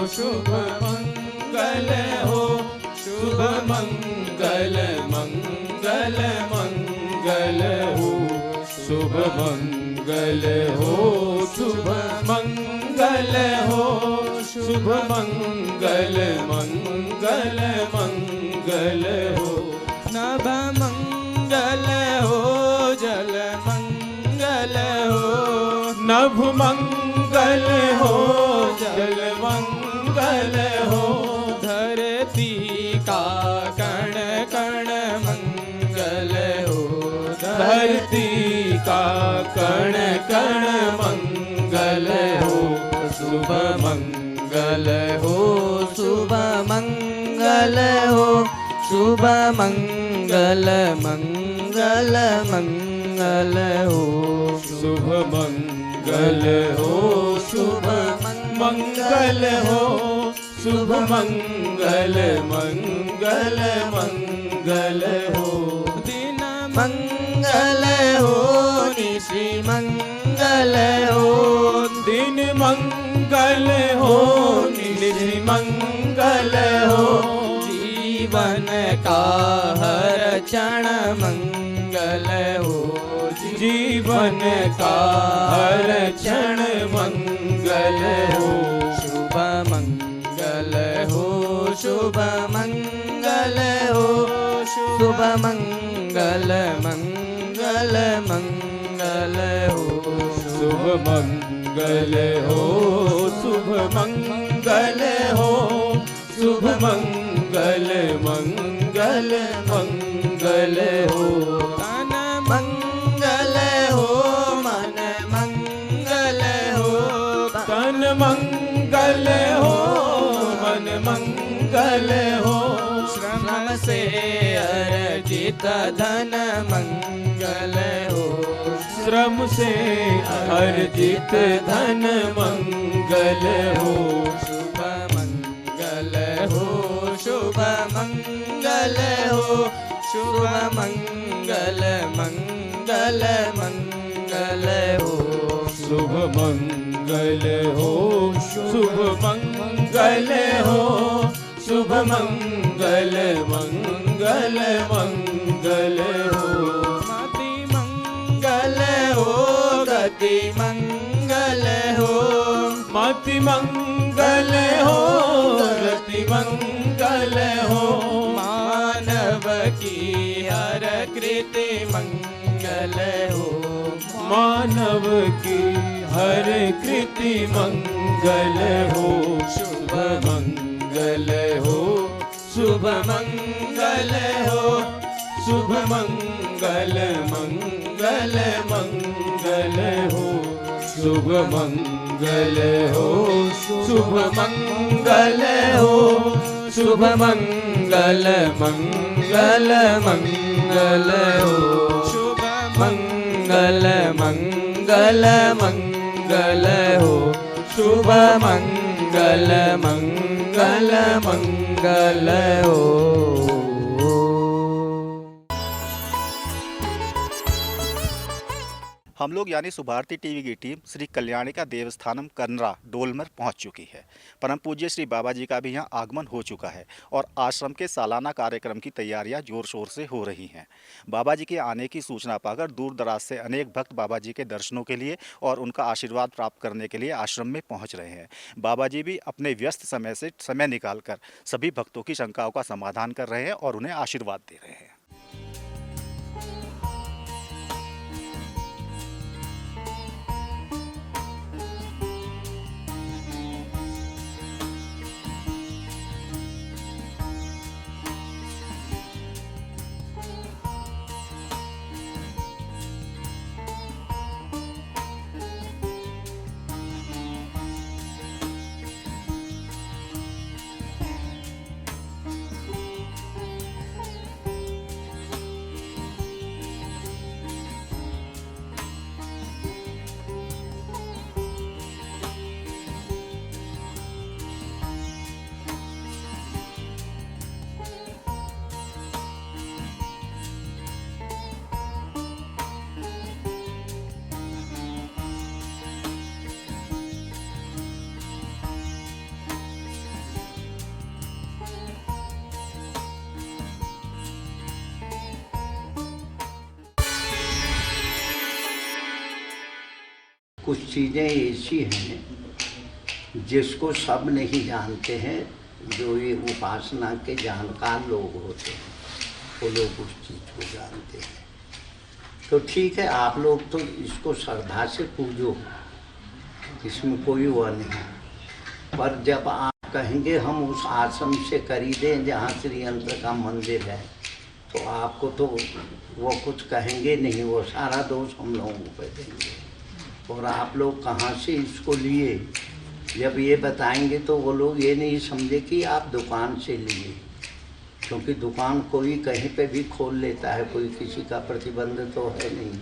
शुभ मंगल हो, शुभ मंगल मंगल मंगल हो, शुभ मंगल हो, शुभ मंगल हो, शुभ मंगल मंगल मंगल हो, नभ मंगल हो, जल मंगल हो, नभ मंगल हो, जल मंगल हो, धरती का कण कण मंगल हो, धरती का कण कण मंगल हो, शुभ मंगल हो, शुभ मंगल हो, शुभ मंगल मंगल मंगल हो, शुभ मंगल हो, शुभ मंगल हो, शुभ मंगल मंगल मंगल हो, दिन मंगल हो, निशि मंगल हो, दिन मंगल हो, निशि मंगल हो, जीवन का हर क्षण मंगल हो, जीवन का हर क्षण मंगल हो, शुभ मंगल हो, शुभ मंगल हो, शुभ मंगल मंगल मंगल हो, शुभ मंगल हो, शुभ मंगल हो, शुभ मंगल मंगल मंगल हो, तन मंगल हो, मन मंगल हो, तन मंगल हो, मन मंगल हो, श्रम से अर्जित धन मंगल हो, श्रम से अर्जित धन मंगल हो, शुभ मंगल हो, शुभ मंगल हो, शुभ मंगल मंगल मंगल हो, शुभ मंगल हो, शुभ मंगल हो, शुभ मंगल मंगल मंगल हो, मति मंगल हो, गति मंगल हो, मति मंगल हो, गति मंगल हो, मानव की हर कृति मंगल हो, मानव की हर कृति मंगल हो, शुभ मंगल हो, शुभ मंगल हो, शुभ मंगल मंगल मंगल हो, शुभ मंगल हो, शुभ मंगल हो, शुभ मंगल मंगल मंगल हो, शुभ मंगल मंगल मंगल हो, शुभ मंगल मंगल मंगल हो। हम लोग यानी सुभारती टीवी की टीम श्री कल्याणिका देवस्थानम कनरा डोलमर पहुंच चुकी है। परम पूज्य श्री बाबा जी का भी यहां आगमन हो चुका है और आश्रम के सालाना कार्यक्रम की तैयारियां जोर शोर से हो रही हैं। बाबा जी के आने की सूचना पाकर दूर दराज से अनेक भक्त बाबा जी के दर्शनों के लिए और उनका आशीर्वाद प्राप्त करने के लिए आश्रम में पहुँच रहे हैं। बाबा जी भी अपने व्यस्त समय से समय निकाल कर सभी भक्तों की शंकाओं का समाधान कर रहे हैं और उन्हें आशीर्वाद दे रहे हैं। कुछ चीज़ें ऐसी हैं जिसको सब नहीं जानते हैं, जो ये उपासना के जानकार लोग होते हैं वो लोग उस चीज़ को जानते हैं। तो ठीक है, आप लोग तो इसको श्रद्धा से पूजो, इसमें कोई वह नहीं, पर जब आप कहेंगे हम उस आश्रम से खरीदें जहाँ श्री यंत्र का मंदिर है, तो आपको तो वो कुछ कहेंगे नहीं, वो सारा दोष हम लोगों पे देंगे। और आप लोग कहाँ से इसको लिए, जब ये बताएंगे तो वो लोग ये नहीं समझे कि आप दुकान से लिए, क्योंकि दुकान कोई कहीं पे भी खोल लेता है, कोई किसी का प्रतिबंध तो है नहीं।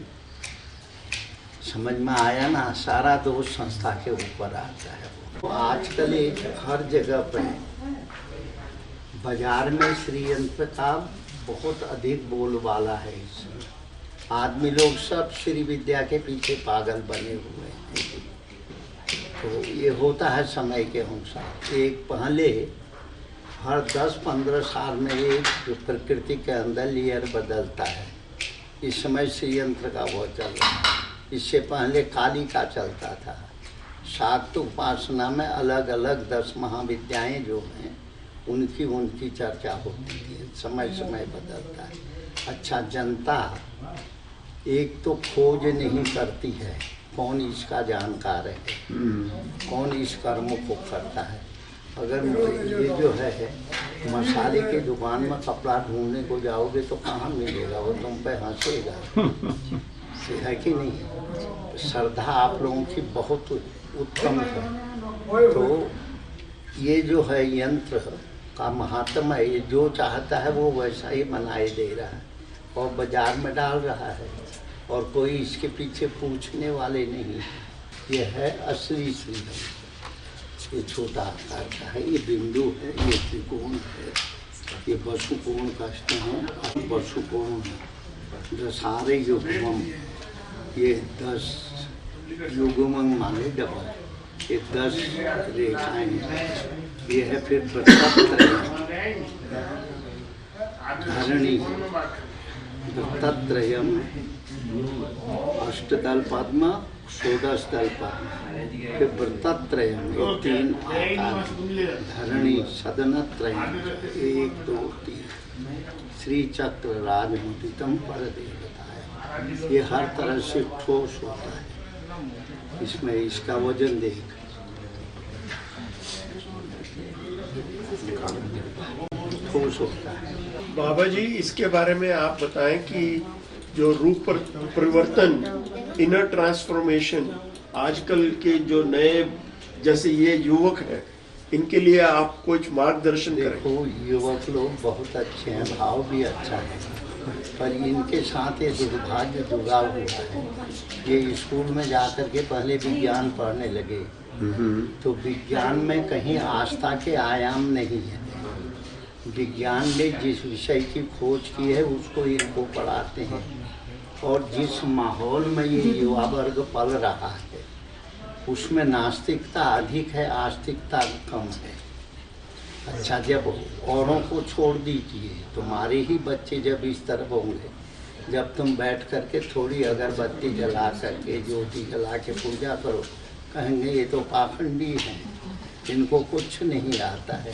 समझ में आया ना, सारा दोष संस्था के ऊपर आता है। तो आजकल एक हर जगह पे बाजार में श्री यंत्र का बहुत अधिक बोलबाला है। इसमें आदमी लोग सब श्री विद्या के पीछे पागल बने हुए हैं। तो ये होता है समय के अनुसार। एक पहले हर 10-15 साल में एक जो प्रकृति के अंदर लेयर बदलता है, इस समय श्री यंत्र का वो चल रहा है। इससे पहले काली का चलता था। शाक्त उपासना में अलग अलग 10 महाविद्याएं जो हैं उनकी चर्चा होती है, समय समय बदलता है। अच्छा, जनता एक तो खोज नहीं करती है कौन इसका जानकार है, कौन इस कर्म को करता है। अगर ये जो है मसाले की दुकान में कपड़ा ढूंढने को जाओगे तो कहाँ मिलेगा, वो तुम पे हंसेगा, है कि नहीं। श्रद्धा आप लोगों की बहुत उत्तम है। तो ये जो है यंत्र का महात्मा है, ये जो चाहता है वो वैसा ही बनाए दे रहा है और बाजार में डाल रहा है, और कोई इसके पीछे पूछने वाले नहीं। ये है असली श्री यंत्र। ये छोटा आकार का है, ये बिंदु है, ये त्रिकोण है, ये वसुकोण कष्ट है, वसुकोण है, जो सारे युग्मम, ये 10 युग्मम माने डबल, ये 10 रेखाएं हैं। ये है फिर धरणी, दत्तात्रेयम, अष्टदल पद्म, षोडशदल पद्म, फिर वृत्तत्रयम, ये 3 आकार, धरणी, सदनत्रयम, 1 2 3, श्री चक्र राजमुदितम पर देवता है। ये हर तरह से ठोस होता है। इसमें इसका वजन देख, ठोस होता है। बाबा जी, इसके बारे में आप बताएं कि जो रूप परिवर्तन, इनर ट्रांसफॉर्मेशन, आजकल के जो नए जैसे ये युवक है, इनके लिए आप कुछ मार्गदर्शन करें। देखो, युवक लोग बहुत अच्छे हैं, भाव भी अच्छा है, पर इनके साथ ये दुर्भाग्य जुड़ा हुआ है। ये स्कूल में जाकर के पहले विज्ञान पढ़ने लगे, तो विज्ञान में कहीं आस्था के आयाम नहीं है। विज्ञान ने जिस विषय की खोज की है उसको इनको पढ़ाते हैं, और जिस माहौल में ये युवा वर्ग पल रहा है उसमें नास्तिकता अधिक है, आस्तिकता कम है। अच्छा, जब औरों को छोड़ दीजिए, तुम्हारे ही बच्चे जब इस तरफ होंगे, जब तुम बैठ करके थोड़ी अगरबत्ती जला करके, ज्योति जला के पूजा करो, कहेंगे ये तो पाखंडी हैं, इनको कुछ नहीं आता है।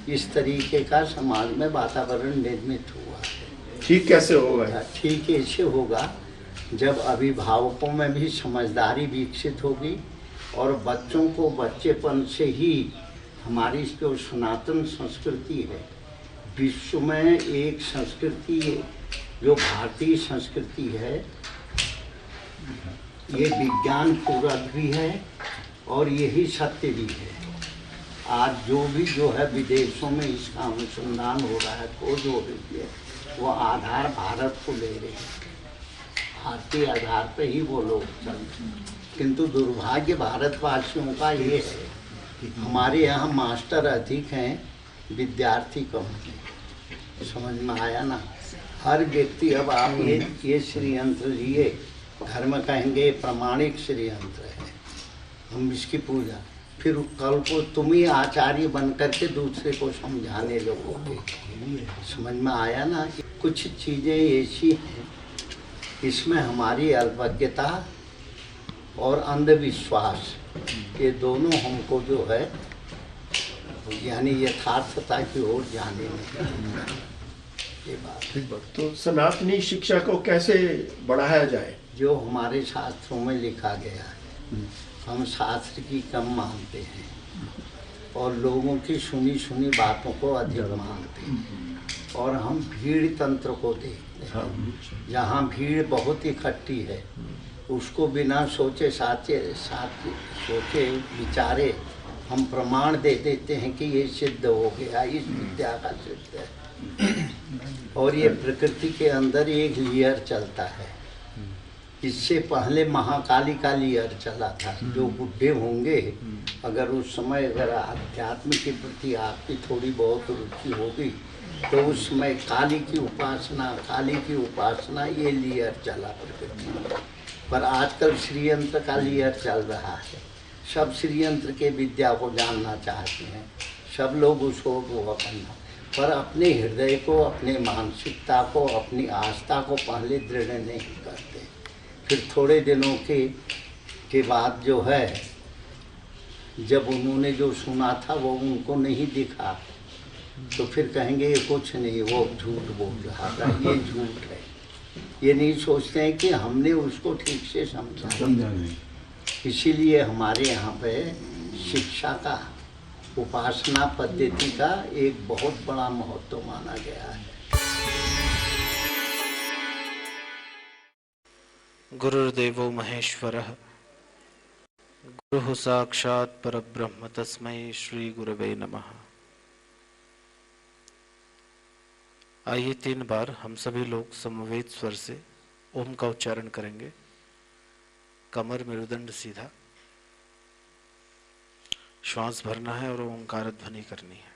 इस तरीके का समाज में वातावरण निर्मित हुआ है। ठीक कैसे होगा? ठीक ऐसे होगा जब अभिभावकों में भी समझदारी विकसित होगी, और बच्चों को बच्चेपन से ही हमारी जो सनातन संस्कृति है, विश्व में एक संस्कृति जो भारतीय संस्कृति है, ये विज्ञान पूरक भी है और यही सत्य भी है। आज जो भी जो है विदेशों में इसका अनुसंधान हो रहा है, खोज हो रही है, वो आधार भारत को ले रहे हैं, भारतीय आधार पे ही वो लोग चल रहे हैं। किंतु दुर्भाग्य भारतवासियों का ये है कि हमारे यहाँ मास्टर अधिक हैं, विद्यार्थी कम हैं। समझ में आया ना। हर व्यक्ति, अब आपने ये श्री यंत्र लिए, घर में कहेंगे प्रमाणिक श्री यंत्र है, हम इसकी पूजा, फिर कल को तुम ही आचार्य बन करके दूसरे को समझाने लगोगे। समझ में आया ना। कुछ चीज़ें ऐसी हैं, इसमें हमारी अल्पज्ञता और अंधविश्वास, ये दोनों हमको जो है यानी यथार्थता की ओर जाने में ये बात। ठीक बात। तो सनातनी शिक्षा को कैसे बढ़ाया जाए? जो हमारे शास्त्रों में लिखा गया है, हम शास्त्र की कम मानते हैं और लोगों की सुनी सुनी बातों को अधिक मानते हैं, और हम भीड़ तंत्र को देखते हैं। जहाँ भीड़ बहुत इकट्ठी है उसको बिना सोचे सोचे विचारे हम प्रमाण दे देते हैं कि ये सिद्ध हो गया, इस विद्या का सिद्ध है। और ये प्रकृति के अंदर एक लेयर चलता है। इससे पहले महाकाली का लेयर चला था। जो बुढ़े होंगे, अगर उस समय अगर अध्यात्म के प्रति आपकी थोड़ी बहुत रुचि होगी तो उस समय काली की उपासना ये लेयर चला प्रकृति में। पर आजकल श्रीयंत्र का लेयर चल रहा है। सब श्रीयंत्र के विद्या को जानना चाहते हैं, सब लोग उसको करना, पर अपने हृदय को, अपने मानसिकता को, अपनी आस्था को पहले दृढ़ नहीं करते। फिर थोड़े दिनों के बाद जो है, जब उन्होंने जो सुना था वो उनको नहीं दिखा, तो फिर कहेंगे ये कुछ नहीं, वो झूठ बोल रहा था, ये झूठ है। ये नहीं सोचते हैं कि हमने उसको ठीक से समझा नहीं। इसीलिए हमारे यहाँ पे शिक्षा का, उपासना पद्धति का एक बहुत बड़ा महत्व माना गया है। गुरुर्देवो महेश्वरः, गुरुः साक्षात् परब्रह्म, तस्मै श्री गुरवे नमः। आइए 3 बार हम सभी लोग समवेत स्वर से ओम का उच्चारण करेंगे। कमर मेरुदंड सीधा, श्वास भरना है और ओंकार ध्वनि करनी है।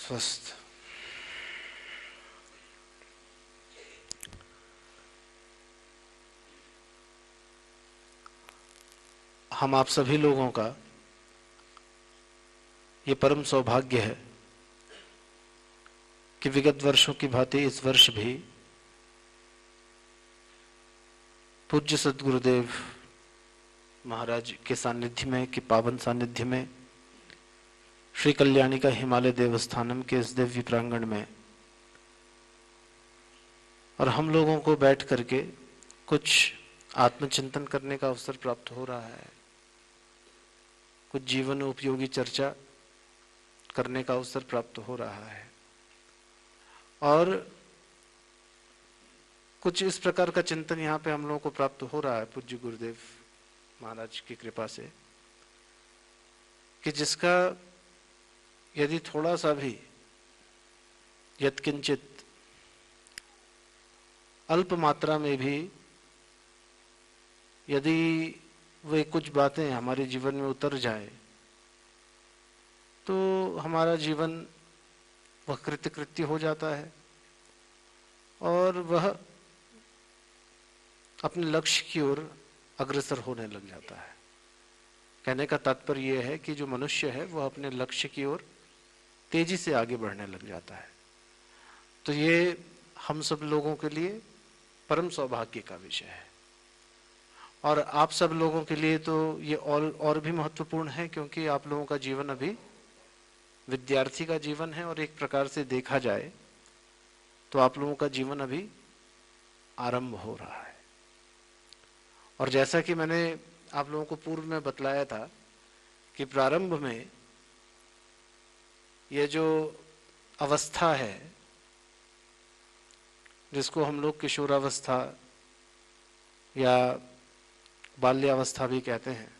स्वस्थ। हम आप सभी लोगों का ये परम सौभाग्य है कि विगत वर्षों की भांति इस वर्ष भी पूज्य सद्गुरुदेव महाराज के सानिध्य में, कि पावन सानिध्य में, श्री कल्याणी का हिमालय देवस्थानम के इस दिव्य प्रांगण में, और हम लोगों को बैठ करके कुछ आत्मचिंतन करने का अवसर प्राप्त हो रहा है, कुछ जीवन उपयोगी चर्चा करने का अवसर प्राप्त हो रहा है, और कुछ इस प्रकार का चिंतन यहाँ पे हम लोगों को प्राप्त हो रहा है पूज्य गुरुदेव महाराज की कृपा से, कि जिसका यदि थोड़ा सा भी यत्किंचित अल्प मात्रा में भी यदि वे कुछ बातें हमारे जीवन में उतर जाए तो हमारा जीवन वह कृत्य हो जाता है और वह अपने लक्ष्य की ओर अग्रसर होने लग जाता है। कहने का तात्पर्य यह है कि जो मनुष्य है वह अपने लक्ष्य की ओर तेजी से आगे बढ़ने लग जाता है। तो ये हम सब लोगों के लिए परम सौभाग्य का विषय है, और आप सब लोगों के लिए तो ये और भी महत्वपूर्ण है, क्योंकि आप लोगों का जीवन अभी विद्यार्थी का जीवन है, और एक प्रकार से देखा जाए तो आप लोगों का जीवन अभी आरंभ हो रहा है। और जैसा कि मैंने आप लोगों को पूर्व में बतलाया था कि प्रारंभ में ये जो अवस्था है जिसको हम लोग किशोरावस्था या बाल्यावस्था भी कहते हैं,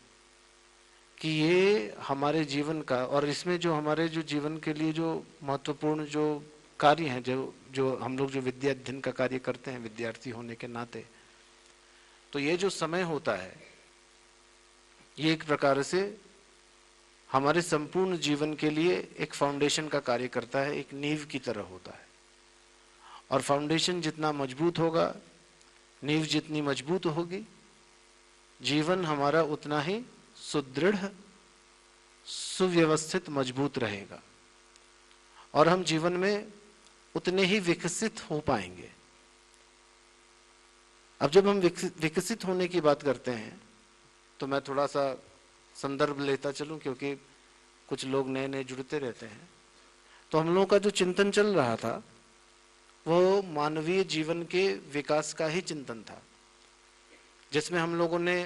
कि ये हमारे जीवन का, और इसमें जो हमारे जो जीवन के लिए जो महत्वपूर्ण जो कार्य हैं, जो जो हम लोग जो विद्या अध्ययन का कार्य करते हैं विद्यार्थी होने के नाते, तो ये जो समय होता है ये एक प्रकार से हमारे संपूर्ण जीवन के लिए एक फाउंडेशन का कार्य करता है, एक नींव की तरह होता है। और फाउंडेशन जितना मजबूत होगा, नींव जितनी मजबूत होगी, जीवन हमारा उतना ही सुदृढ़, सुव्यवस्थित, मजबूत रहेगा और हम जीवन में उतने ही विकसित हो पाएंगे। अब जब हम विकसित होने की बात करते हैं तो मैं थोड़ा सा संदर्भ लेता चलूं, क्योंकि कुछ लोग नए नए जुड़ते रहते हैं। तो हम लोगों का जो चिंतन चल रहा था वो मानवीय जीवन के विकास का ही चिंतन था, जिसमें हम लोगों ने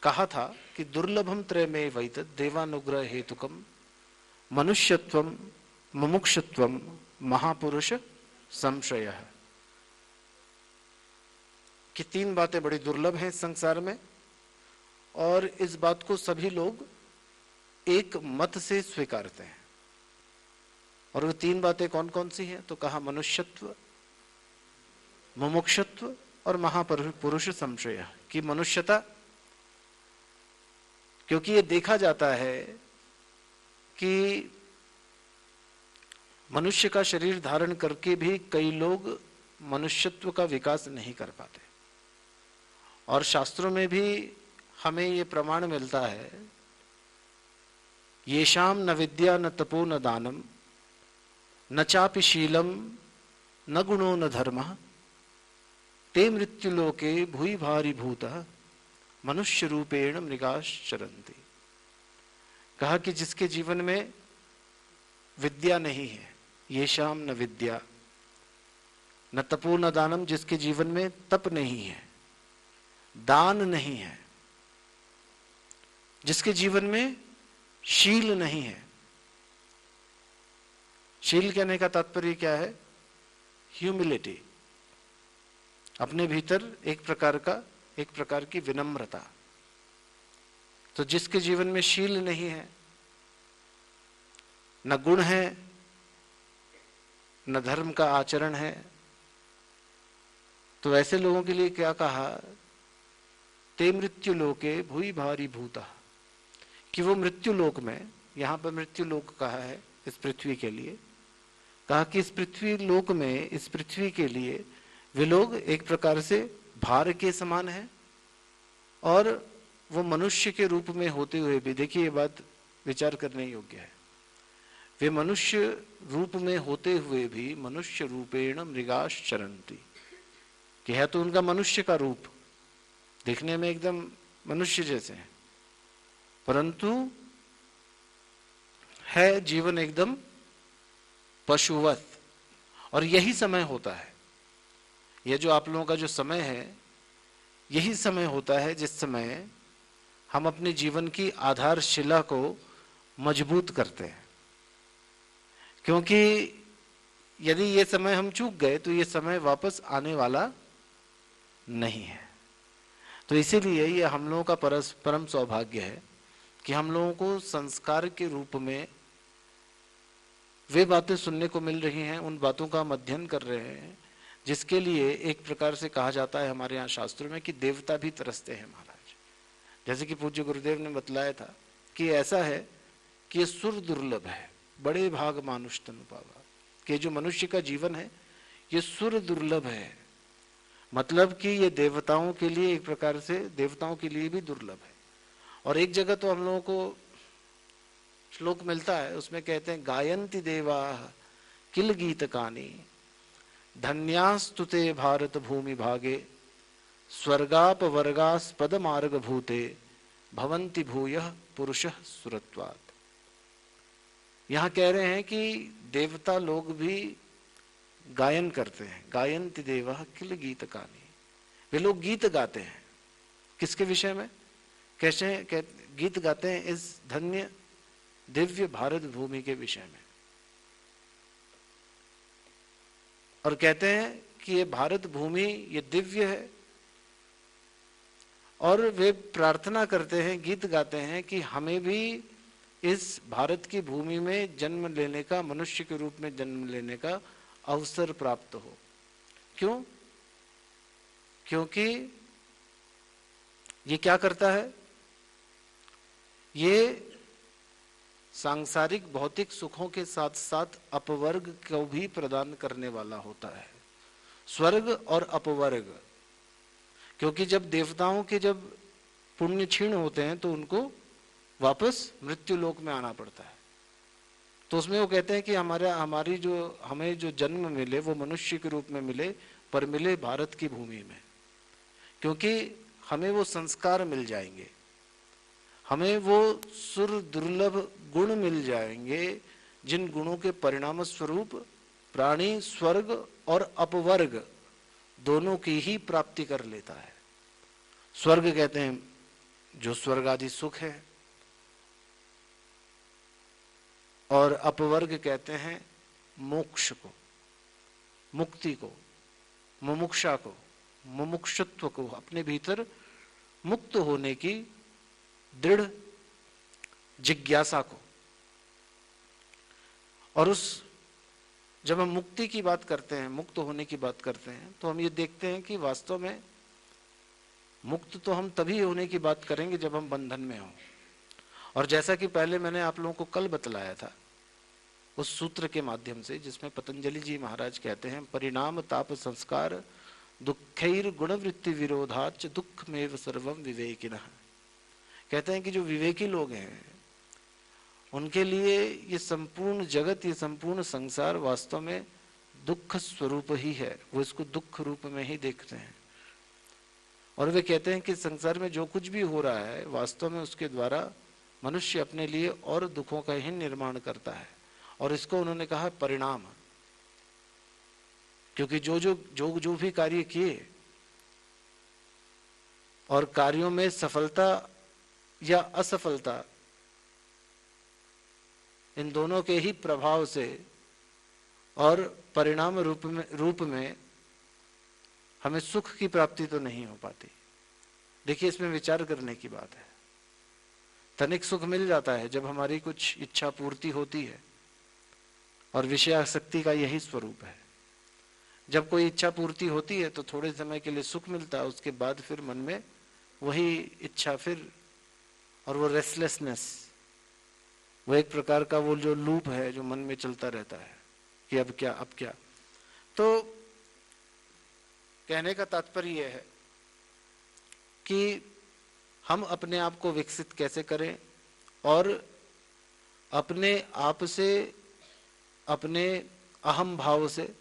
कहा था कि दुर्लभम त्रयमे वैतद देवानुग्रह हेतुकम मनुष्यत्वम मुमुक्षुत्वम महापुरुष संशय, कि तीन बातें बड़ी दुर्लभ हैं इस संसार में और इस बात को सभी लोग एक मत से स्वीकारते हैं। और वो तीन बातें कौन कौन सी हैं? तो कहा मनुष्यत्व, मुमुक्षुत्व और महापुरुष संशय, कि मनुष्यता, क्योंकि ये देखा जाता है कि मनुष्य का शरीर धारण करके भी कई लोग मनुष्यत्व का विकास नहीं कर पाते। और शास्त्रों में भी हमें ये प्रमाण मिलता है, येषाम न विद्या न तपो न दानम न चापि शीलम न गुणो न धर्मः ते मृत्युलोके भूरि भारी भूतः मनुष्य रूपेण मृगाश्चरन्ति। कहा कि जिसके जीवन में विद्या नहीं है, येषाम न विद्या न तपो न दानम, जिसके जीवन में तप नहीं है, दान नहीं है, जिसके जीवन में शील नहीं है। शील कहने का तात्पर्य क्या है? ह्यूमिलिटी, अपने भीतर एक प्रकार की विनम्रता। तो जिसके जीवन में शील नहीं है, न गुण है, न धर्म का आचरण है, तो ऐसे लोगों के लिए क्या कहा? ते मृत्यु लोके भूरि भारी भूता, कि वो मृत्यु लोक में, यहां पर मृत्यु लोक कहा है इस पृथ्वी के लिए, कहा कि इस पृथ्वी लोक में, इस पृथ्वी के लिए वे लोग एक प्रकार से भार के समान है। और वो मनुष्य के रूप में होते हुए भी, देखिए ये बात विचार करने योग्य है, वे मनुष्य रूप में होते हुए भी मनुष्य रूपेण मृगाश्चरन्ति, कि है तो उनका मनुष्य का रूप, देखने में एकदम मनुष्य जैसे हैं, परंतु है जीवन एकदम पशुवत। और यही समय होता है, यह जो आप लोगों का जो समय है, यही समय होता है जिस समय हम अपने जीवन की आधारशिला को मजबूत करते हैं। क्योंकि यदि ये समय हम चूक गए तो ये समय वापस आने वाला नहीं है। तो इसीलिए ये हम लोगों का परम सौभाग्य है कि हम लोगों को संस्कार के रूप में वे बातें सुनने को मिल रही हैं, उन बातों का हम अध्ययन कर रहे हैं, जिसके लिए एक प्रकार से कहा जाता है हमारे यहाँ शास्त्रों में कि देवता भी तरसते हैं महाराज। जैसे कि पूज्य गुरुदेव ने बतलाया था कि ऐसा है कि ये सुर दुर्लभ है, बड़े भाग मानुष तनु पावा, कि जो मनुष्य का जीवन है ये सुर दुर्लभ है, मतलब कि ये देवताओं के लिए एक प्रकार से, देवताओं के लिए भी दुर्लभ है। और एक जगह तो हम लोगों को श्लोक मिलता है, उसमें कहते हैं गायन्ति देवा किल गीतकानि धन्यास्तुते भारत भूमि भागे स्वर्गाप वर्गास्पद मार्ग भूते भवन्ति भूयः पुरुषः सुरत्वात्। यहाँ कह रहे हैं कि देवता लोग भी गायन करते हैं, गायन्ति देवा किल गीतकानि, वे लोग गीत गाते हैं। किसके विषय में? कैसे गीत गाते हैं इस धन्य दिव्य भारत भूमि के विषय में, और कहते हैं कि ये भारत भूमि ये दिव्य है, और वे प्रार्थना करते हैं, गीत गाते हैं कि हमें भी इस भारत की भूमि में जन्म लेने का, मनुष्य के रूप में जन्म लेने का अवसर प्राप्त हो। क्यों? क्योंकि ये क्या करता है? ये सांसारिक भौतिक सुखों के साथ साथ अपवर्ग को भी प्रदान करने वाला होता है, स्वर्ग और अपवर्ग। क्योंकि जब देवताओं के जब पुण्य क्षीण होते हैं तो उनको वापस मृत्यु लोक में आना पड़ता है। तो उसमें वो कहते हैं कि हमें जो जन्म मिले वो मनुष्य के रूप में मिले, पर मिले भारत की भूमि में, क्योंकि हमें वो संस्कार मिल जाएंगे, हमें वो सुर दुर्लभ गुण मिल जाएंगे, जिन गुणों के परिणाम स्वरूप प्राणी स्वर्ग और अपवर्ग दोनों की ही प्राप्ति कर लेता है। स्वर्ग कहते हैं जो स्वर्ग आदि सुख है, और अपवर्ग कहते हैं मोक्ष को, मुक्ति को, मुमुक्षा को, मुमुक्षुत्व को, अपने भीतर मुक्त होने की दृढ़ जिज्ञासा को। और जब हम मुक्ति की बात करते हैं, मुक्त होने की बात करते हैं, तो हम ये देखते हैं कि वास्तव में मुक्त तो हम तभी होने की बात करेंगे जब हम बंधन में हों। और जैसा कि पहले मैंने आप लोगों को कल बतलाया था उस सूत्र के माध्यम से, जिसमें पतंजलि जी महाराज कहते हैं, परिणाम ताप संस्कार दुखैर गुणवृत्ति विरोधाच दुखमेव सर्वम विवेकिनः। कहते हैं कि जो विवेकी लोग हैं उनके लिए ये संपूर्ण जगत, ये संपूर्ण संसार वास्तव में दुख स्वरूप ही है, वो इसको दुख रूप में ही देखते हैं। और वे कहते हैं कि संसार में जो कुछ भी हो रहा है वास्तव में उसके द्वारा मनुष्य अपने लिए और दुखों का ही निर्माण करता है, और इसको उन्होंने कहा परिणाम। क्योंकि जो भी कार्य किए और कार्यों में सफलता या असफलता, इन दोनों के ही प्रभाव से और परिणाम रूप में हमें सुख की प्राप्ति तो नहीं हो पाती। देखिए, इसमें विचार करने की बात है। तनिक सुख मिल जाता है जब हमारी कुछ इच्छा पूर्ति होती है, और विषयासक्ति का यही स्वरूप है। जब कोई इच्छा पूर्ति होती है तो थोड़े समय के लिए सुख मिलता है, उसके बाद फिर मन में वही इच्छा फिर, और वो रेस्टलेसनेस, वो एक प्रकार का वो जो लूप है जो मन में चलता रहता है कि अब क्या अब क्या। तो कहने का तात्पर्य यह है कि हम अपने आप को विकसित कैसे करें, और अपने आप से, अपने अहम भाव से,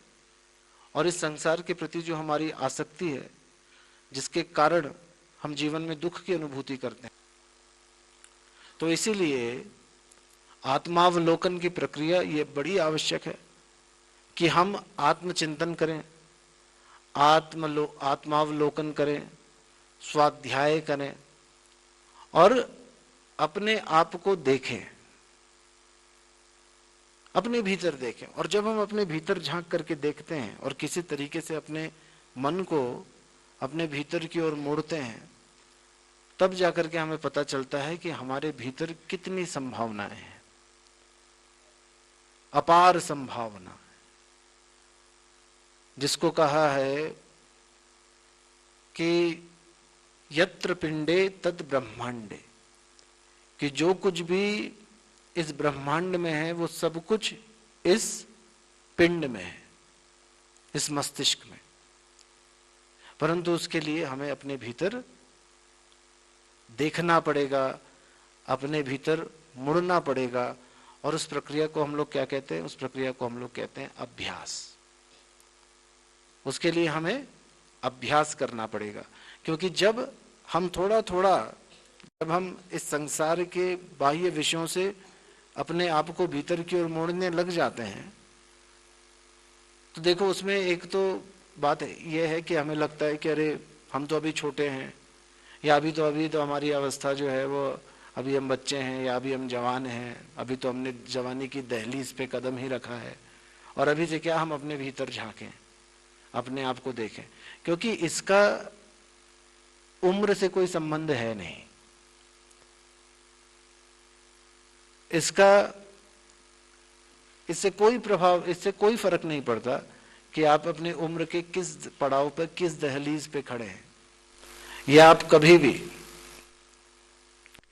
और इस संसार के प्रति जो हमारी आसक्ति है जिसके कारण हम जीवन में दुख की अनुभूति करते हैं, तो इसीलिए आत्मावलोकन की प्रक्रिया ये बड़ी आवश्यक है कि हम आत्मचिंतन करें, आत्मावलोकन करें, स्वाध्याय करें और अपने आप को देखें, अपने भीतर देखें। और जब हम अपने भीतर झांक करके देखते हैं और किसी तरीके से अपने मन को अपने भीतर की ओर मोड़ते हैं, तब जाकर के हमें पता चलता है कि हमारे भीतर कितनी संभावनाएं हैं, अपार संभावना, जिसको कहा है कि यत्र पिंडे तत् ब्रह्मांडे, कि जो कुछ भी इस ब्रह्मांड में है वो सब कुछ इस पिंड में है, इस मस्तिष्क में। परंतु उसके लिए हमें अपने भीतर देखना पड़ेगा, अपने भीतर मुड़ना पड़ेगा, और उस प्रक्रिया को हम लोग क्या कहते हैं? उस प्रक्रिया को हम लोग कहते हैं अभ्यास। उसके लिए हमें अभ्यास करना पड़ेगा, क्योंकि जब हम थोड़ा थोड़ा, जब हम इस संसार के बाह्य विषयों से अपने आप को भीतर की ओर मोड़ने लग जाते हैं, तो देखो उसमें एक तो बात यह है कि हमें लगता है कि अरे हम तो अभी छोटे हैं, या अभी तो हमारी अवस्था जो है वो अभी हम बच्चे हैं या अभी हम जवान हैं, अभी तो हमने जवानी की दहलीज पे कदम ही रखा है, और अभी से क्या हम अपने भीतर झांकें, अपने आप को देखें, क्योंकि इसका उम्र से कोई संबंध है नहीं। इससे कोई प्रभाव, इससे कोई फर्क नहीं पड़ता कि आप अपनी उम्र के किस पड़ाव पर, किस दहलीज पे खड़े हैं। ये आप कभी भी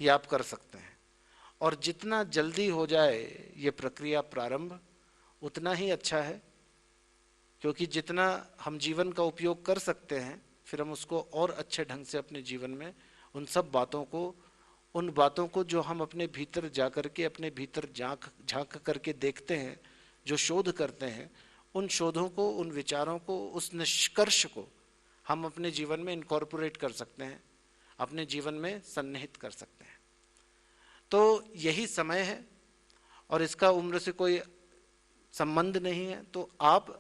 ये आप कर सकते हैं, और जितना जल्दी हो जाए ये प्रक्रिया प्रारंभ उतना ही अच्छा है, क्योंकि जितना हम जीवन का उपयोग कर सकते हैं फिर हम उसको और अच्छे ढंग से अपने जीवन में उन सब बातों को, उन बातों को जो हम अपने भीतर जा करके, अपने भीतर झांक करके देखते हैं, जो शोध करते हैं, उन शोधों को, उन विचारों को, उस निष्कर्ष को हम अपने जीवन में इनकॉर्पोरेट कर सकते हैं, अपने जीवन में सन्निहित कर सकते हैं। तो यही समय है और इसका उम्र से कोई संबंध नहीं है। तो आप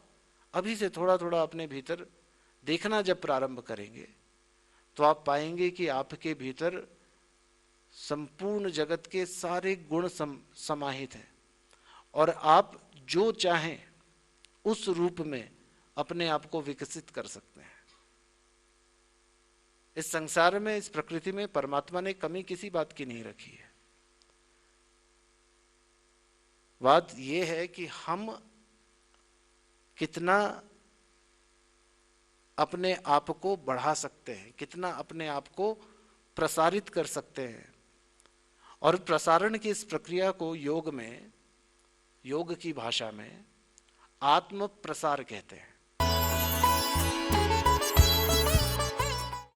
अभी से थोड़ा थोड़ा अपने भीतर देखना जब प्रारंभ करेंगे तो आप पाएंगे कि आपके भीतर संपूर्ण जगत के सारे गुण समाहित हैं, और आप जो चाहें उस रूप में अपने आप को विकसित कर सकते हैं। इस संसार में, इस प्रकृति में परमात्मा ने कमी किसी बात की नहीं रखी है। बात यह है कि हम कितना अपने आप को बढ़ा सकते हैं, कितना अपने आप को प्रसारित कर सकते हैं। और प्रसारण की इस प्रक्रिया को योग में, योग की भाषा में आत्म प्रसार कहते हैं।